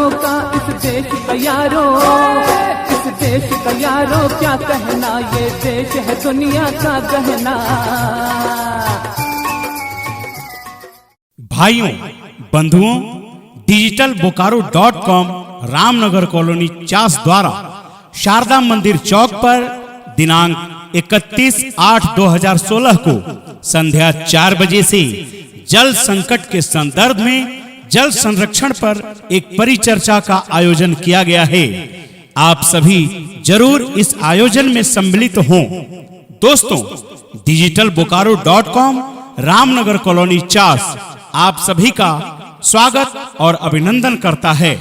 यारों का, इस देश का यारों, इस देश का यारों क्या कहना, ये देश है दुनिया का गहना। भाइयों बंधुओं, digitalbokaro.com रामनगर कॉलोनी चास द्वारा शारदा मंदिर चौक पर दिनांक 31/8/2016 को संध्या 4 बजे से जल संकट के संदर्भ में जल संरक्षण पर एक परिचर्चा का आयोजन किया गया है। आप सभी जरूर इस आयोजन में सम्मिलित हों। दोस्तों, digitalbokaro.com रामनगर कॉलोनी चास आप सभी का स्वागत और अभिनंदन करता है।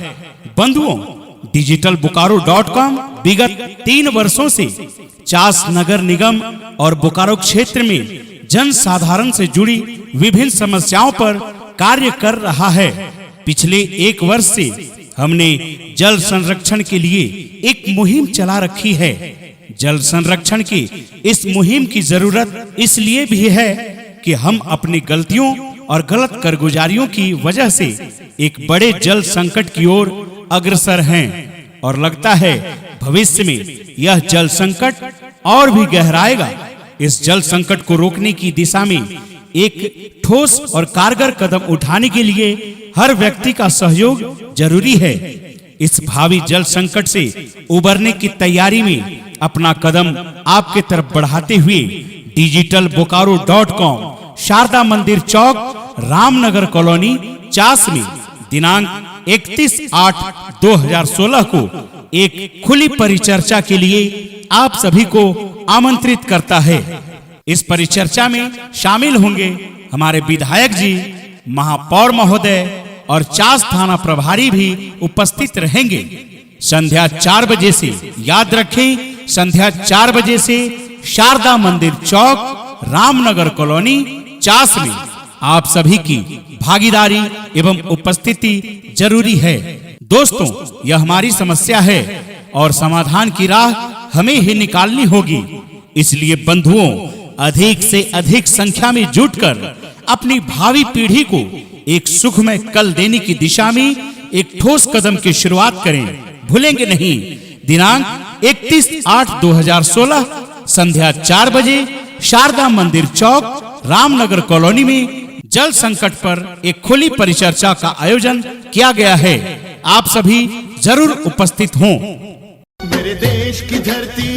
बंधुओं, digitalbokaro.com विगत 3 वर्षों से चास नगर निगम और बोकारो क्षेत्र में जन साधारण से जुड़ी विभिन्न समस्याओं पर कार्य कर रहा है। पिछले 1 वर्ष से हमने जल संरक्षण के लिए एक मुहिम चला रखी है। जल संरक्षण की इस मुहिम की जरूरत इसलिए भी है कि हम अपनी गलतियों और गलत कारगुजारियों की वजह से एक बड़े जल संकट की ओर अग्रसर हैं और लगता है भविष्य में यह जल संकट और भी गहराएगा। इस जल संकट को रोकने की दिशा में एक ठोस और कारगर कदम उठाने के लिए हर व्यक्ति का सहयोग जरूरी है। इस भावी जल संकट से उबरने की तैयारी में अपना कदम आपके तरफ बढ़ाते हुए digitalbokaro.com शारदा मंदिर चौक रामनगर कॉलोनी चास में दिनांक 31/8/2016 को एक खुली परिचर्चा के लिए आप सभी को आमंत्रित करता है। इस परिचर्चा में शामिल होंगे हमारे विधायक जी, महापौर महोदय और चास थाना प्रभारी भी उपस्थित रहेंगे। संध्या 4 बजे से, याद रखें, संध्या 4 बजे से शारदा मंदिर चौक रामनगर कॉलोनी चास में आप सभी की भागीदारी एवं उपस्थिति जरूरी है। दोस्तों, यह हमारी समस्या है और समाधान की राह हमें ही निकालनी होगी। इसलिए बंधुओं, अधिक से अधिक संख्या में जुटकर अपनी भावी पीढ़ी को एक सुखमय कल देने की दिशा में एक ठोस कदम की शुरुआत करें। भूलेंगे नहीं, दिनांक 31/8/2016 संध्या 4 बजे शारदा मंदिर चौक रामनगर कॉलोनी में जल संकट पर एक खुली परिचर्चा का आयोजन किया गया है। आप सभी जरूर उपस्थित हों। मेरे देश की धरती,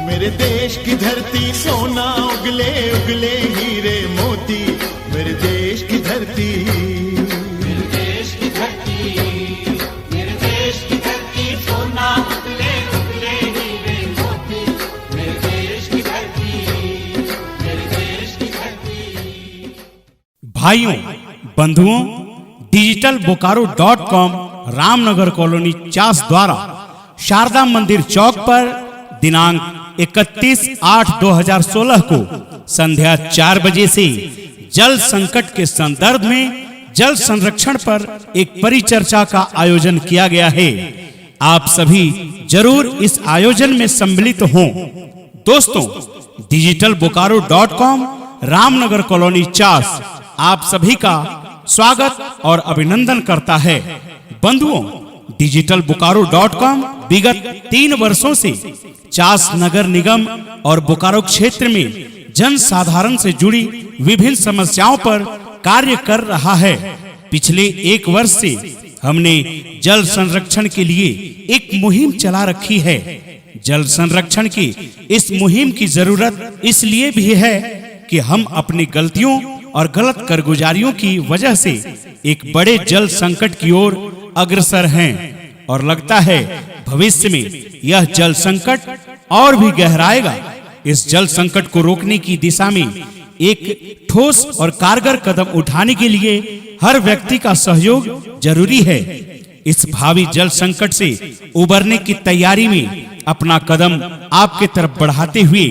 मेरे देश की धरती, सोना उगले उगले हीरे मोती। मेरे देश की धरती, मेरे देश की धरती, मेरे देश की धरती, सोना उगले उगले हीरे मोती। मेरे देश की धरती, मेरे देश की धरती। भाइयों बंधुओं, digitalbokaro.com रामनगर कॉलोनी चास द्वारा शारदा मंदिर चौक पर दिनांक 31/8/2016 को संध्या 4 बजे से जल संकट के संदर्भ में जल संरक्षण पर एक परिचर्चा का आयोजन किया गया है। आप सभी जरूर इस आयोजन में सम्मिलित हों। दोस्तों, digitalbokaro.com रामनगर कॉलोनी चास आप सभी का स्वागत और अभिनंदन करता है। बंधुओं, digitalbokaro.com विगत 3 वर्षों से चास नगर निगम और बोकारो क्षेत्र में जन साधारण से जुड़ी विभिन्न समस्याओं पर कार्य कर रहा है। पिछले 1 वर्ष से हमने जल संरक्षण के लिए एक मुहिम चला रखी है। जल संरक्षण की इस मुहिम की जरूरत इसलिए भी है कि हम अपनी गलतियों और गलत कारगुजारियों की वजह से एक बड़े जल संकट की ओर अग्रसर हैं और लगता है भविष्य में यह जल संकट और भी गहराएगा। इस जल संकट को रोकने की दिशा में एक ठोस और कारगर कदम उठाने के लिए हर व्यक्ति का सहयोग जरूरी है। इस भावी जल संकट से उबरने की तैयारी में अपना कदम आपके तरफ बढ़ाते हुए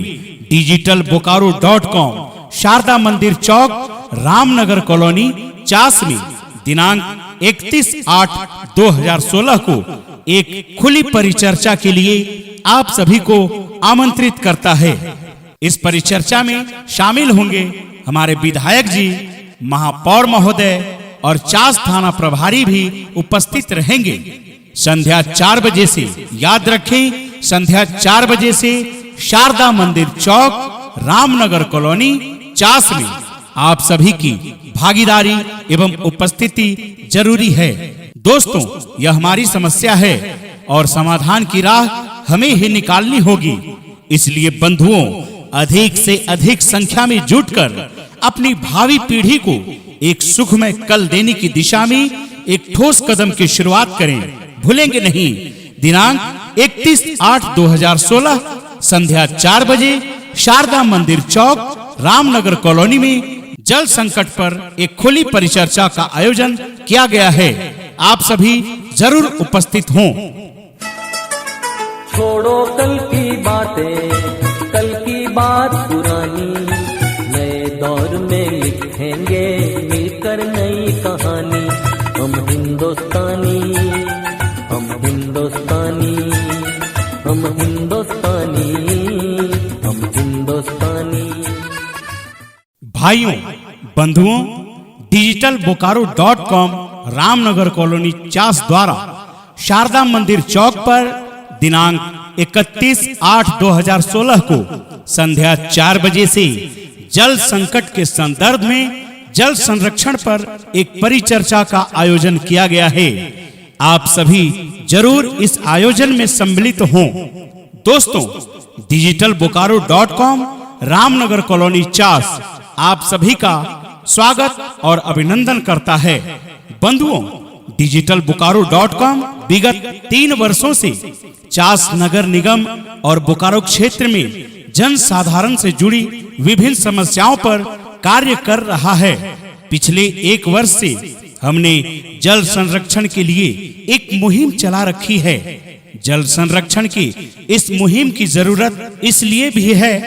digitalbokaro.com शारदा मंदिर चौक रामनगर कॉलोनी चास में दिनांक 31/8/2016 को एक खुली परिचर्चा के लिए आप सभी को आमंत्रित करता है। इस परिचर्चा में शामिल होंगे हमारे विधायक जी, महापौर महोदय और चास थाना प्रभारी भी उपस्थित रहेंगे। संध्या 4 बजे से, याद रखें, संध्या 4 बजे से शारदा मंदिर चौक, रामनगर कॉलोनी, चास में आप सभी की भागीदारी एवं उपस्थिति जरूरी है। दोस्तों, यह हमारी समस्या है और समाधान की राह हमें ही निकालनी होगी। इसलिए बंधुओं, अधिक से अधिक संख्या में जुटकर अपनी भावी पीढ़ी को एक सुखमय कल देने की दिशा में एक ठोस कदम की शुरुआत करें। भूलेंगे नहीं, दिनांक 31/8/2016 संध्या 4 बजे शारदा मंदिर चौक, रामनगर कॉलोनी में जल संकट पर एक खुली परिचर्चा का आयोजन किया गया है। आप सभी जरूर उपस्थित हों। छोड़ो कल की बातें, कल की बात पुरानी, नए दौर में लिखेंगे मिलकर नई कहानी। हम हिंदुस्तानी, हम हिंदुस्तानी, हम हिंदुस्तानी, हम हिंदुस्तानी। भाइयों, बंधुओं, digitalbokaro.com रामनगर कॉलोनी चास द्वारा शारदा मंदिर चौक पर दिनांक 31/8/2016 को संध्या 4 बजे से जल संकट के संदर्भ में जल संरक्षण पर एक परिचर्चा का आयोजन किया गया है। आप सभी जरूर इस आयोजन में सम्मिलित हों। दोस्तों, digitalbokaro.com रामनगर कॉलोनी चास आप सभी का स्वागत और अभिनंदन करता है। बंधुओं, digitalbokaro.com विगत 3 वर्षों से चास नगर निगम और बोकारो क्षेत्र में जन साधारण से जुड़ी विभिन्न समस्याओं पर कार्य कर रहा है। पिछले 1 वर्ष से हमने जल संरक्षण के लिए एक मुहिम चला रखी है। जल संरक्षण की इस मुहिम की जरूरत इसलिए भी है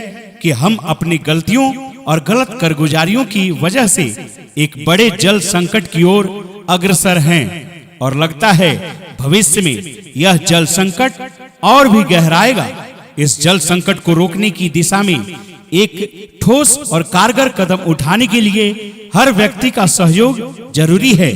कि हम अपनी गलतियों और गलत कारगुजारियों की वजह से एक बड़े जल संकट की ओर अग्रसर हैं और लगता है भविष्य में यह जल संकट और भी गहराएगा। इस जल संकट को रोकने की दिशा में एक ठोस और कारगर कदम उठाने के लिए हर व्यक्ति का सहयोग जरूरी है।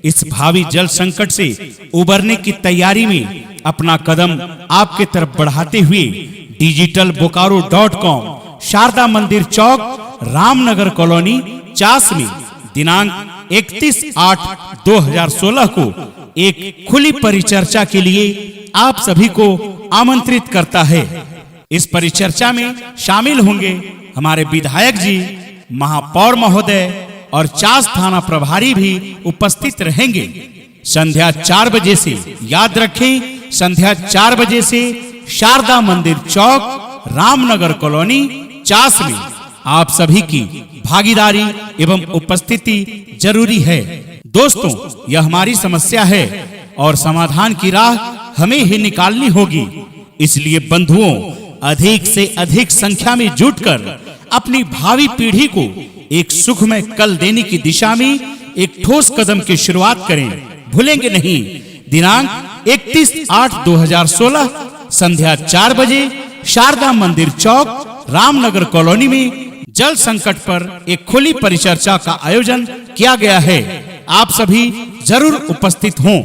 इस भावी जल संकट से उबरने की तैयारी में अपना कदम आपके तरफ बढ़ाते हुए digitalbokaro.com शारदा मंदिर चौक, रामनगर कॉलोनी चास में दिनांक 31/8/2016 को एक खुली परिचर्चा के लिए आप सभी को आमंत्रित करता है। इस परिचर्चा में शामिल होंगे हमारे विधायक जी, महापौर महोदय और चास थाना प्रभारी भी उपस्थित रहेंगे। संध्या 4 बजे से, याद रखें, संध्या 4 बजे से शारदा मंदिर चौक, रामनगर कॉलोनी चास में आप सभी की भागीदारी एवं उपस्थिति जरूरी है। दोस्तों, यह हमारी समस्या है और समाधान की राह हमें ही निकालनी होगी। इसलिए बंधुओं, अधिक से अधिक संख्या में जुटकर अपनी भावी पीढ़ी को एक सुखमय कल देने की दिशा में एक ठोस कदम की शुरुआत करें। भूलेंगे नहीं, दिनांक 31/8/2016 संध्या 4 बजे शारदा मंदिर चौक, रामनगर कॉलोनी में जल संकट पर एक खुली परिचर्चा का आयोजन किया गया है। आप सभी जरूर उपस्थित हों।